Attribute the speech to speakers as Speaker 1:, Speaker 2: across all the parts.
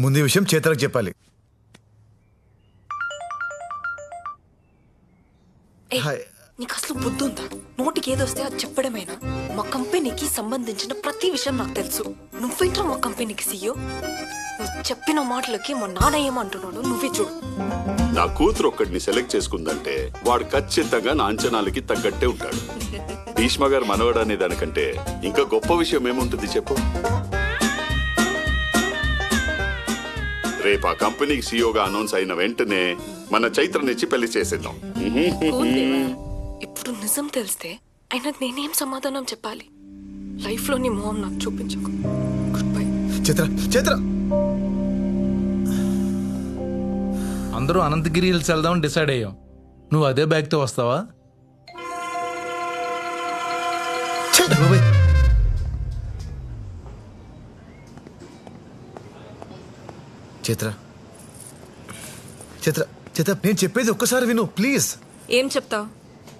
Speaker 1: ముందు ఈ విషయం చేతలకు చెప్పాలి.
Speaker 2: నీకు అసలు బుద్ధి ఉందా? నోటికి ఏదొస్తే అది చెప్పడమేనా? మా కంపెనీకి సంబంధించిన ప్రతి విషయం నాకు తెలుసు. నువ్వేంట్రా మా కంపెనీకి సీఈఓ? నువ్వు చెప్పిన మాటలకి మా నాన్న ఏమంటున్నాడు నువ్వే చూడు.
Speaker 3: నా కూతురు ఒక్కడిని సెలెక్ట్ చేసుకుందంటే వాడు ఖచ్చితంగా నా అంచనాలకి తగ్గట్టే ఉంటాడు. భీష్మ గారు మనవడు అనే దానికంటే ఇంకా గొప్ప విషయం ఏముంటుంది చెప్పు. రేపు ఆ కంపెనీకి సీఈఓగా అనౌన్స్ అయిన వెంటనే మన చైత్రనిచ్చి పెళ్లి చేసేద్దాం.
Speaker 2: ఇప్పుడు నిజం తెలిస్తే అయినా నేనేం సమాధానం చెప్పాలి? లైఫ్ లో నీ మొహం నాకు చూపించకు. Good bye.
Speaker 1: చైత్ర చైత్ర
Speaker 4: అందరూ అనంతగిరి హిల్స్ వెళ్దామని డిసైడ్ అయ్యాం. నువ్వు అదే బ్యాగ్తో వస్తావా?
Speaker 1: చైత్ర చైత్ర చైత్ర నేను చెప్పేది ఒక్కసారి విను ప్లీజ్.
Speaker 2: ఏం చెప్తావు?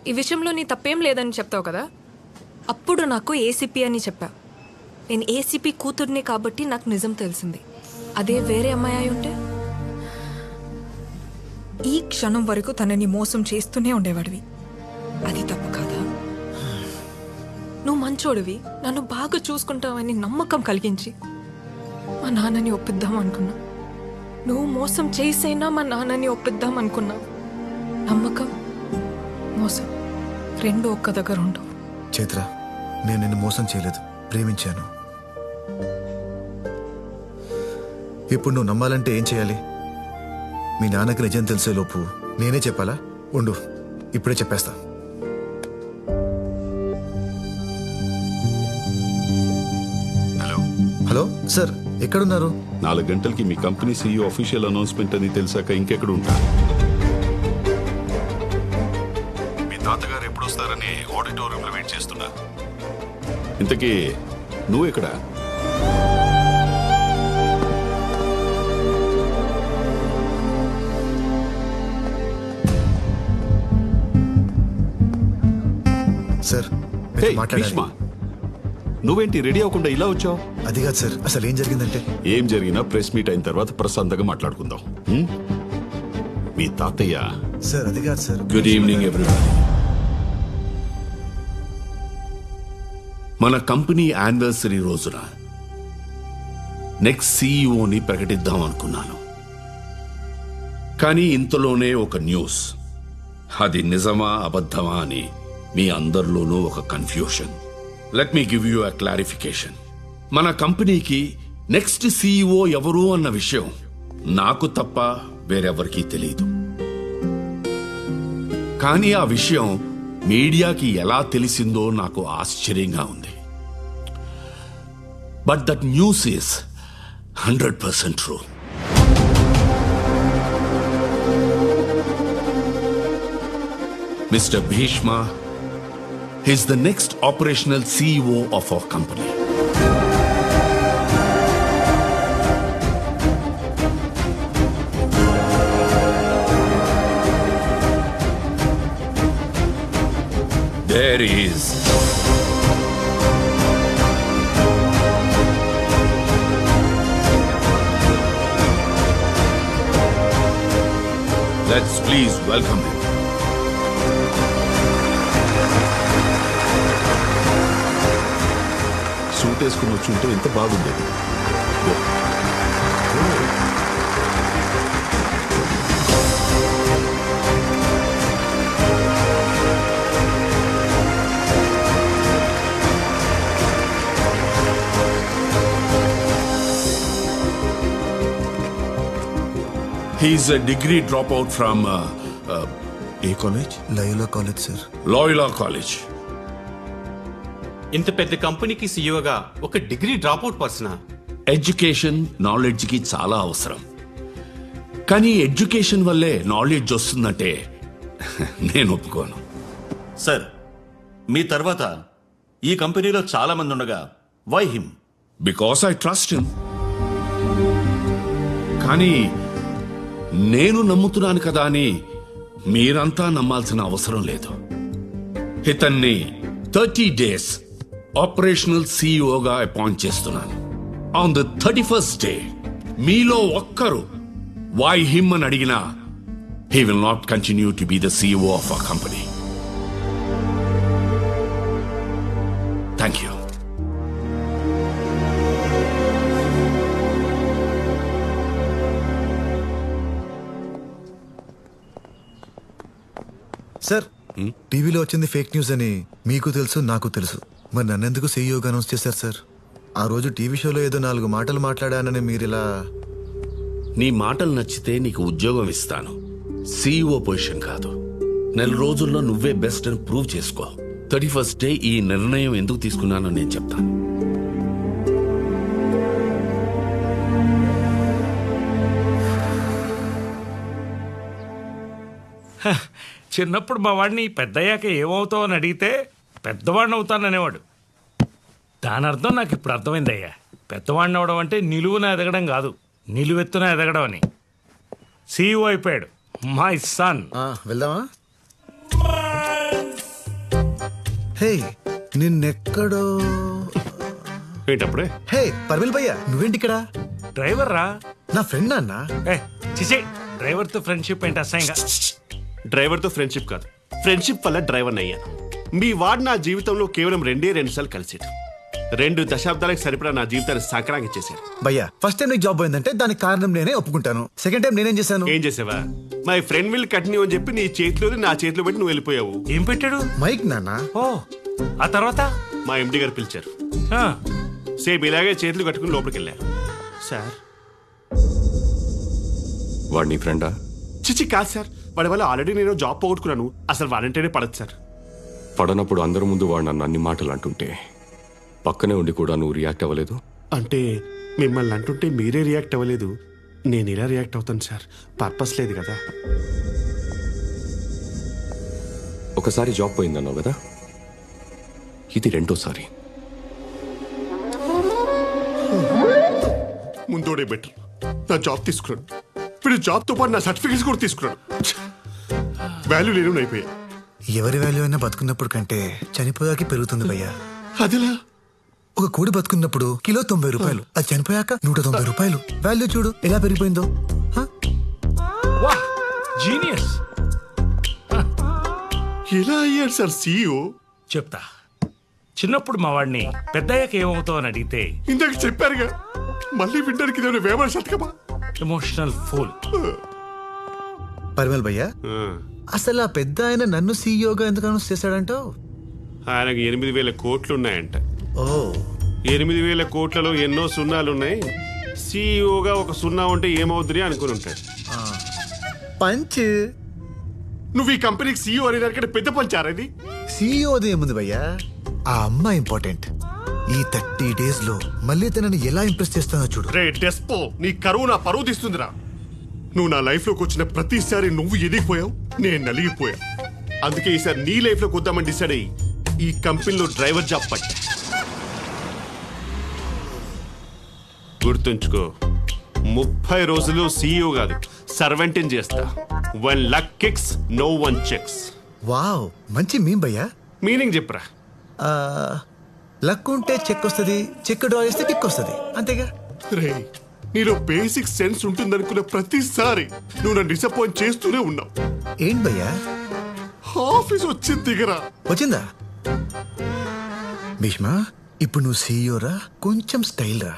Speaker 2: ఈ విషయంలో నీ తప్పేం లేదని చెప్తావు కదా. అప్పుడు నాకు ఏసీపీ అని చెప్పా. నేను ఏసీపీ కూతుర్ని కాబట్టి నాకు నిజం తెలిసింది. అదే వేరే అమ్మాయి అయి ఉంటే ఈ క్షణం వరకు తనని మోసం చేస్తూనే ఉండేవాడివి. అది తప్పు కాదా? నువ్వు మంచోడివి, నన్ను బాగా చూసుకుంటావని నమ్మకం కలిగించి మా నాన్నని ఒప్పిద్దాం అనుకున్నా. నువ్వు మోసం చేసైనా మా నాన్నని ఒప్పిద్దాం అనుకున్నా. నమ్మకం, మోసం రెండు ఒక్క దగ్గర ఉండవు.
Speaker 1: చైత్ర నేను నిన్ను మోసం చేయలేదు, ప్రేమించాను. ఇప్పుడు నువ్వు నమ్మాలంటే ఏం చేయాలి? మీ నాన్నకి నిజం తెలిసే లోపు నేనే చెప్పాలా? ఉండు, ఇప్పుడే చెప్పేస్తా.
Speaker 3: హలో
Speaker 1: హలో సార్, ఎక్కడున్నారు?
Speaker 3: 4 గంటలకి మీ కంపెనీ సీఈఓ అఫీషియల్ అనౌన్స్మెంట్ అని తెలిసాక ఇంకెక్కడ ఉంటారు? మీ తాతగారు ఎప్పుడు వస్తారని ఆడిటోరియంలో వెయిట్ చేస్తున్నా. ఇంతకీ నువ్వు ఎక్కడ?
Speaker 1: సార్
Speaker 3: భీష్మ, నువ్వేంటి రెడీ అవ్వకుండా ఇలా వచ్చావు?
Speaker 1: అది కాదు సార్, అసలు ఏం జరిగిందంటే
Speaker 3: ఏం జరిగినా ప్రెస్ మీట్ అయిన తర్వాత ప్రశాంతంగా మాట్లాడుకుందాం. మీ తాతయ్య.
Speaker 1: సార్ అది కాదు సార్.
Speaker 5: Good evening everyone. మన కంపెనీ యానివర్సరీ రోజున నెక్స్ట్ సీఈఓని ప్రకటిద్దాం అనుకున్నాను. కానీ ఇంతలోనే ఒక న్యూస్. అది నిజమా అబద్ధమా అని మీ అందరిలోనూ ఒక confusion. Let me give you a clarification. మన కంపెనీకి నెక్స్ట్ సీఈఓ ఎవరు అన్న విషయం నాకు తప్ప వేరెవరికీ తెలియదు. కానీ ఆ విషయం మీడియాకి ఎలా తెలిసిందో నాకు ఆశ్చర్యంగా ఉంది. But that news is 100% true. Mr. Bhishma is the next operational CEO of our company. There is let's please welcome him.
Speaker 3: Suit వేసుకుని వచ్చి ఉంటే ఎంత బాగుండేది.
Speaker 5: He's a degree dropout from
Speaker 3: A college?
Speaker 1: Loyola college sir.
Speaker 5: Loyola College.
Speaker 6: ఇంత పెద్ద కంపెనీకి సీఈఓగా ఒక degree dropout పర్సనా?
Speaker 5: Education నాలెడ్జ్కి చాలా అవసరం. కానీ ఎడ్యుకేషన్ వల్లే నాలెడ్జ్ వస్తుందంటే నేను ఒప్పుకోను.
Speaker 7: సార్, మీ తర్వాత ఈ కంపెనీలో చాలా మంది ఉండగా why him?
Speaker 5: Because I trust him. కానీ నేను నమ్ముతున్నాను కదా అని మీరంతా నమ్మాల్సిన అవసరం లేదు. ఇతన్ని 30 days ఆపరేషనల్ సీఈఓగా అపాయింట్ చేస్తున్నాను. ఆన్ ద 31st day మీలో ఒక్కరు వై హిమ్ అని అడిగినా he will not continue to be the CEO of our company. Thank you.
Speaker 1: Sir టీవీలో వచ్చింది ఫేక్ న్యూస్ అని మీకు తెలుసు, నాకు తెలుసు. మరి నన్నెందుకు సీఈఓగా అనౌన్స్ చేశారు సార్? ఆ రోజు టీవీ షోలో ఏదో 4 మాటలు మాట్లాడానని మీరిలా.
Speaker 5: నీ మాటలు నచ్చితే నీకు ఉద్యోగం ఇస్తాను, CEO పొజిషన్ కాదు. 4 రోజుల్లో నువ్వే బెస్ట్ అని ప్రూవ్ చేసుకో. 31st డే ఈ నిర్ణయం ఎందుకు తీసుకున్నానో నేను చెప్తాను.
Speaker 8: చిన్నప్పుడు మా వాడిని పెద్దయ్యాక ఏమవుతావు అని అడిగితే పెద్దవాడిని అవుతాననేవాడు. దాని అర్థం నాకు ఇప్పుడు అర్థమైందయ్యా. పెద్దవాడిని అవడం అంటే నిలువున ఎదగడం కాదు, నిలువెత్తున ఎదగడం అని. CEO అయిపోయాడు మై సన్.
Speaker 1: వెళ్దామా? హే నిన్నెక్కడో.
Speaker 6: ఏంటప్పుడే
Speaker 1: హే పర్విల్ భయ్యా, నువ్వేంటి ఇక్కడ?
Speaker 8: డ్రైవర్ రా.
Speaker 1: నా ఫ్రెండ్ అన్నా.
Speaker 8: చిసే డ్రైవర్తో ఫ్రెండ్షిప్ ఏంటి అసహ్యంగా?
Speaker 6: డ్రైవర్తో ఫ్రెండ్షిప్ కాదు, ఫ్రెండ్షిప్ వల్ల డ్రైవర్ని అయ్యాను. మీ వాడు నా జీవితంలో కేవలం 2 సార్లు కలిసాడు. 2 దశాబ్దాలకు సరిపడా నా జీవితాన్ని సంక్రాంతి చేశాడు.
Speaker 1: భయ్యా ఫస్ట్ టైం నీకు జాబ్ పోయిందంటే దానికి కారణం నేనే ఒప్పుకుంటాను. సెకండ్ టైం నేనేం చేశాను?
Speaker 6: ఏం చేసావా? మై ఫ్రెండ్ విల్ కంటిన్యూ అని చెప్పి నీ చేతిలోది నా చేతిలో పెట్టి నువ్వు వెళ్ళిపోయావు.
Speaker 8: ఏం పెట్టాడు?
Speaker 1: మైక్ నాన్న.
Speaker 8: ఓ ఆ తర్వాత
Speaker 6: మా MD గారు పిలిచారు.
Speaker 8: ఆ,
Speaker 6: సేమ్ ఇలాగే చేతులు కట్టుకుని లోపలికి వెళ్ళారు. సార్
Speaker 9: వాడు నీ ఫ్రెండా?
Speaker 6: చిచి కాదు సార్, వాడి వల్ల ఆల్రెడీ నేను జాబ్ పోగొట్టుకున్నాను. అసలు వాడంటేనే పడదు సార్.
Speaker 9: పడనప్పుడు అందరి ముందు వాడు నన్ను అన్ని మాటలు అంటుంటే పక్కనే ఉండి కూడా నువ్వు రియాక్ట్ అవ్వలేదు.
Speaker 6: అంటే మిమ్మల్ని అంటుంటే మీరే రియాక్ట్ అవ్వలేదు, నేను ఇలా రియాక్ట్ అవుతాను సార్. పర్పస్ లేదు కదా.
Speaker 9: ఒకసారి జాబ్ పోయిందన్నావు కదా, ఇది 2వ సారి.
Speaker 6: ముందోడే బెటర్. నా జాబ్ తీసుకున్నాడు, వీడు జాబ్తో పాటు నా సర్టిఫికేట్స్ కూడా తీసుకున్నాడు. వాల్యూ లేని అయిపోయా.
Speaker 1: ఎవరి వాల్యూ అయినా బతుకున్నప్పుడు కంటే చనిపోయాక పెరుగుతుంది భయ్యా.
Speaker 6: అదిలా
Speaker 1: ఒక కోడి బతుకున్నప్పుడు కిలో 90 రూపాయలు, అది చనిపోయాక 190 రూపాయలు. వాల్యూ చూడు ఎలా పెరిగిపోయిందో.
Speaker 8: వా జీనియస్.
Speaker 6: ఎలా అయ్యాడు సార్ CEO?
Speaker 8: చెప్తా. చిన్నప్పుడు మా వాడిని పెద్దయ్యాక ఏమవుతావు అని అడిగితే
Speaker 6: ఇందాక చెప్పారుగా, మళ్ళీ వినడానికి ఇదేమైనా వేమన శతకమా?
Speaker 8: Emotional fool.
Speaker 1: పరిమల్ భయ్యా, అసలు ఆ పెద్ద ఆయన నన్ను సీఈఓగా ఎందుకు అనౌన్స్ చేశాడంటావు?
Speaker 6: ఆయనకు 8,000 కోట్లు ఉన్నాయంట.
Speaker 1: ఓ
Speaker 6: 8,000 కోట్లలో ఎన్నో సున్నాలున్నాయి. CEOగా ఒక సున్నా ఉంటే ఏమవుతుంది అనుకుని ఉంటాడు.
Speaker 1: పంచ్.
Speaker 6: నువ్వు ఈ కంపెనీకి CEO అనే దానికంటే పెద్ద పంచారది.
Speaker 1: సీఈఓది ఏముంది భయ్యా, ఆ అమ్మాయి ఇంపార్టెంట్. ఈ 30 days లో మళ్ళీ తనని ఎలా ఇంప్రెస్ చేస్తానో చూడు.
Speaker 6: రే డెస్పో, నీ కరువు నా పరువు తీస్తుందిరా. నువ్వు నా లైఫ్ లోకి వచ్చిన ప్రతిసారి నువ్వు ఎదిగిపోయావు, నేను నలిగిపోయా. అందుకే ఈసారి నీ లైఫ్ లోకి వద్దామని డిసైడ్ అయ్యి ఈ కంపెనీలో డ్రైవర్ జాబ్ పట్టా. గుర్తుంచుకో, 30 రోజులు CEO కాదు, సర్వెంటింగ్ చేస్తా. When luck kicks, no one checks.
Speaker 1: Wow, మంచి మీమ్ భయ్యా.
Speaker 6: మీనింగ్ చెప్పరా?
Speaker 1: లక్ ఉంటే చెక్ వస్తుంది, చెక్ డ్రా చేస్తే కిక్ వస్తుంది, అంతేగా.
Speaker 6: రే, నీలో బేసిక్ సెన్స్ ఉంటుందనుకున్న ప్రతిసారి నువ్వు నన్ను డిసప్పాయింట్ చేస్తూనే ఉన్నావు.
Speaker 1: ఏంటి భయ్యా?
Speaker 6: ఆఫీస్ వచ్చింది దిగరా.
Speaker 1: వచ్చిందా? భీష్మా, ఇప్పుడు నువ్వు CEO రా, కొంచెం స్టైల్ రా.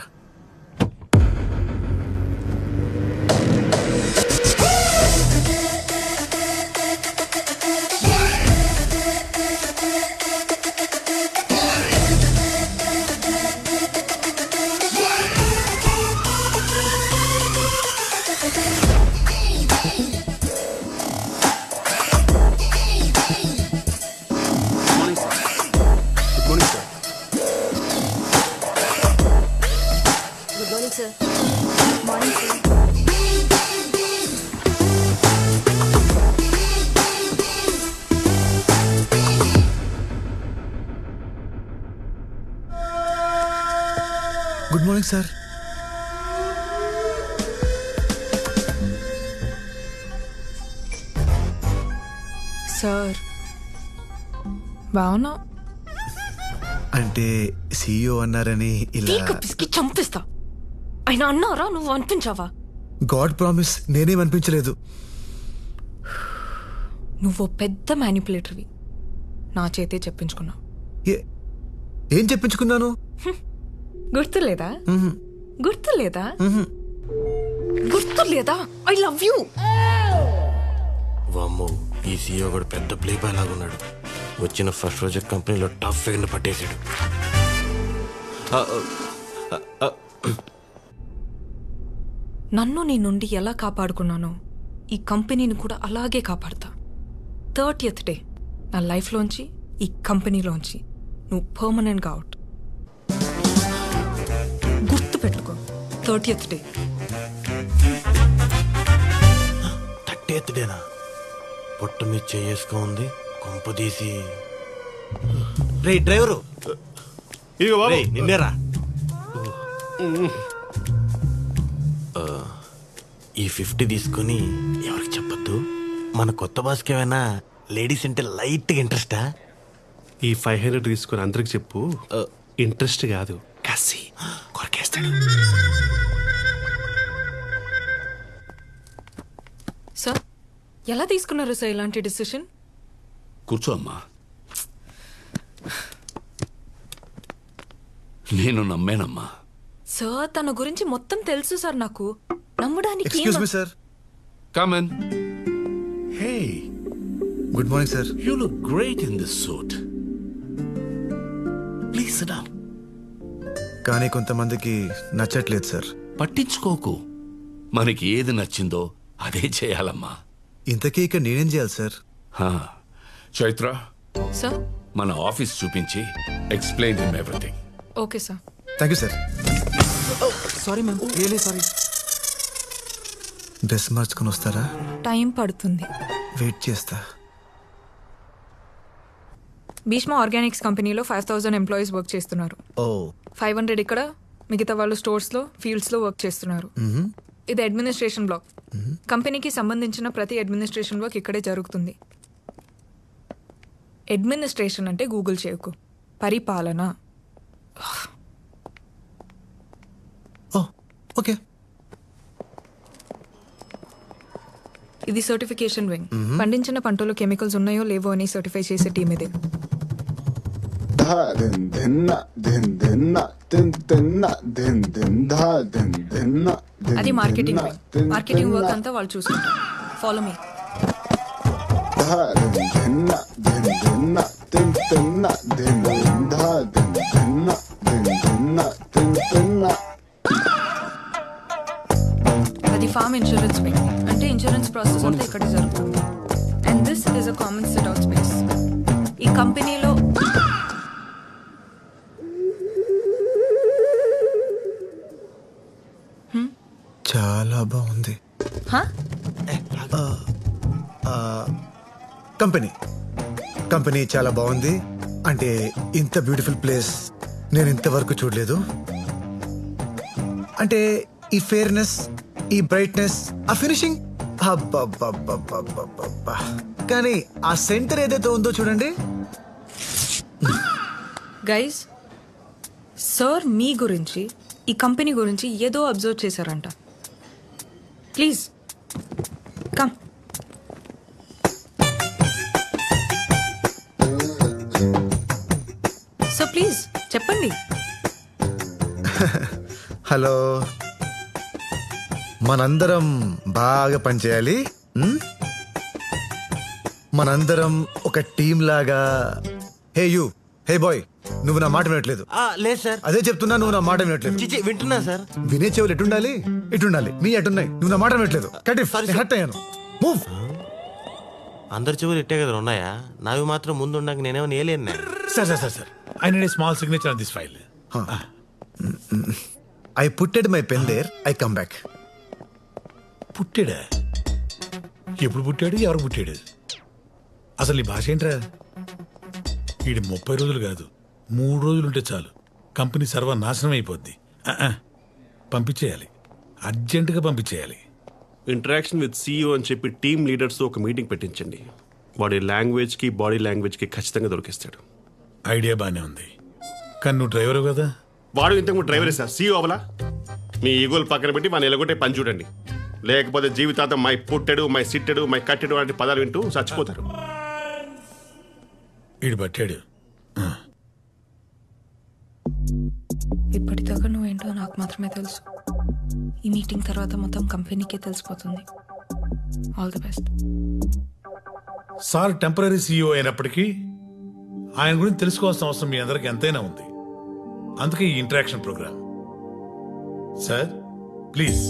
Speaker 1: Good morning sir.
Speaker 2: సార్ బావునా?
Speaker 1: అంటే CEO అన్నారని ఇలా.
Speaker 2: పిసికి చంపిస్తా. ఆయన అన్నారా, నువ్వు అనిపించావా?
Speaker 1: గాడ్ ప్రామిస్, నేనేం అనిపించలేదు.
Speaker 2: నువ్వు పెద్ద మ్యానిపులేటర్వి. నా చేతే చెప్పించుకున్నావు.
Speaker 1: ఏం చెప్పించుకున్నాను?
Speaker 2: గుర్తులేదా? గుర్తులేదా? గుర్తులేదా? I love you.
Speaker 10: వామ్మో, ఈ సీఈఓ కూడా పెద్ద ప్లే బాయ్ లాగా ఉన్నాడు. వచ్చిన ఫస్ట్ రోజు కంపెనీలో టాప్ ఫిగర్ని పట్టేశాడు.
Speaker 2: నన్ను నీ నుండి ఎలా కాపాడుకున్నానో ఈ కంపెనీని కూడా అలాగే కాపాడతా. 30th డే నా లైఫ్లోంచి, ఈ కంపెనీలోంచి నువ్వు పర్మనెంట్గా అవుట్. గుర్తు పెట్టుకో, 30th డే.
Speaker 10: 30th డేనా? పొట్ట మీద చేసుకు ఉంది కొంపదీసి. రే డ్రైవరు, నిన్నేరా. ఈ 50 తీసుకుని ఎవరికి చెప్పొద్దు. మన కొత్త బాస్కి ఏమైనా లేడీస్ అంటే లైట్గా ఇంట్రెస్టా?
Speaker 6: ఈ 500 తీసుకుని అందరికి చెప్పు, ఇంట్రెస్ట్ కాదు కసి కొరకేస్తాడు.
Speaker 2: సార్, ఎలా తీసుకున్నారు సార్ ఇలాంటి డిసిషన్?
Speaker 5: కూర్చో అమ్మా. నేను నమ్మేనమ్మా.
Speaker 2: సార్, తన గురించి మొత్తం తెలుసు సార్ నాకు. నమ్మడానికి
Speaker 1: excuse me sir.
Speaker 5: Come in.
Speaker 3: Hey,
Speaker 1: good morning sir.
Speaker 3: you look great in this suit. Please sit down.
Speaker 1: కానీ కొంతమందికి నచ్చట్లేదు సార్.
Speaker 5: పట్టించుకోకు. మనకి ఏది నచ్చిందో అదే చేయాలమ్మా.
Speaker 1: ఇంతకీ ఇక్కడ నేనేం చేయాలి సార్?
Speaker 5: హా. చైత్ర,
Speaker 2: సార్.
Speaker 5: మన ఆఫీస్ చూపించి explain him everything.
Speaker 2: Okay sir.
Speaker 1: Thank you sir.
Speaker 10: Sorry ma'am, really sorry.
Speaker 1: Dress మార్చుకుని వస్తారా?
Speaker 2: టైం పడుతుంది.
Speaker 1: వెయిట్ చేస్తా.
Speaker 2: భీష్మ ఆర్గానిక్స్ కంపెనీలో 5000 ఎంప్లాయీస్ వర్క్ చేస్తున్నారు. 500 ఇక్కడ, మిగతా వాళ్ళు స్టోర్స్లో, ఫీల్డ్స్లో వర్క్ చేస్తున్నారు. ఇది అడ్మినిస్ట్రేషన్ బ్లాక్. కంపెనీకి సంబంధించిన ప్రతి అడ్మినిస్ట్రేషన్ వర్క్ ఇక్కడే జరుగుతుంది. అడ్మినిస్ట్రేషన్ అంటే గూగుల్ చేయకు, పరిపాలన.
Speaker 1: ఓకే.
Speaker 2: ఇది సర్టిఫికేషన్ వింగ్. పండించిన పంటలో కెమికల్స్ ఉన్నాయో లేవో అని సర్టిఫై చేసే టీమ్ ఇది. అది మార్కెటింగ్ వింగ్. మార్కెటింగ్ వర్క్ అంతా వాళ్ళు చూసుకుంటారు. Follow me. అది ఫార్మ్ ఇన్సూరెన్స్ వింగ్. అంటే ఇన్సూరెన్స్ ప్రాసెస్ అంతా ఇక్కడ జరుగుతుంది. And this is a common set out space. ఈ కంపెనీలో
Speaker 1: చాలా బాగుంది. కంపెనీ చాలా బాగుంది. అంటే ఇంత బ్యూటిఫుల్ ప్లేస్ నేను ఇంతవరకు చూడలేదు. అంటే ఈ ఫేర్నెస్, ఈ బ్రైట్నెస్, ఆ ఫినిషింగ్, కానీ ఆ సెంటర్ ఏదైతే ఉందో చూడండి.
Speaker 2: గైస్, సార్ మీ గురించి, ఈ కంపెనీ గురించి ఏదో అబ్జర్వ్ చేశారంట. Please come. సో ప్లీజ్ చెప్పండి.
Speaker 1: హలో, మనందరం బాగా పనిచేయాలి. మనందరం ఒక టీం లాగా. హే యూ, హే బాయ్, నువ్వు నా మాట వినట్లేదు.
Speaker 10: లేదు సార్.
Speaker 1: అదే చెప్తున్నా, నువ్వు నా మాట వినట్లేదు.
Speaker 10: వింటున్నా సార్.
Speaker 1: వినే చెవులు ఎటుండాలి? ఇటుండాలి. నీ ఎటున్నాయి? నువ్వు నా మాట వినట్లేదు. హర్ట్ అయ్యాను. మూవ్.
Speaker 10: అందరి చెవులు ఇట్టే కదా ఉన్నాయా? నావి మాత్రం ముందు ఉండక నేనేమో నేలేను.
Speaker 11: Sir, I need a small signature on this file.
Speaker 1: I putted my pen there. I come back.
Speaker 11: పుట్టాడా? ఎప్పుడు పుట్టాడు? ఎవరు పుట్టాడు? అసలు ఈ భాష ఏంట్రా? వీడి 30 రోజులు కాదు, 3 రోజులు ఉంటే చాలు కంపెనీ సర్వనాశనం అయిపోద్ది. పంపించేయాలి, అర్జెంటుగా పంపించేయాలి.
Speaker 6: ఇంటరాక్షన్ విత్ CEO అని చెప్పి టీమ్ లీడర్స్ ఒక మీటింగ్ పెట్టించండి. వాడి లాంగ్వేజ్కి, బాడీ లాంగ్వేజ్కి ఖచ్చితంగా దొరికిస్తాడు.
Speaker 11: ఐడియా బానే ఉంది, కానీ నువ్వు డ్రైవరు కదా.
Speaker 6: వాడు ఇంతకు డ్రైవరే సార్, CEO అవలా. మీ ఈగోలు పక్కన పెట్టి మన ఎలగొట్టే పని చూడండి, లేకపోతే జీవితాంతం మై పుట్టెడు, మై సిట్టెడు, మై కట్టెడు వంటి పదాలు వింటూ చచ్చిపోతారు.
Speaker 11: వీడు పట్టాడు.
Speaker 2: ఇప్పటిదాకా నువ్వేంటో నాకు మాత్రమే తెలుసు. ఈ మీటింగ్ తర్వాత మొత్తం కంపెనీకే తెలిసిపోతుంది. All the best.
Speaker 11: Sir temporary CEO అయినప్పటికీ ఆయన గురించి తెలుసుకోవాల్సిన అవసరం మీ అందరికి ఎంతైనా ఉంది. అందుకే ఈ ఇంటరాక్షన్ ప్రోగ్రామ్. Sir please.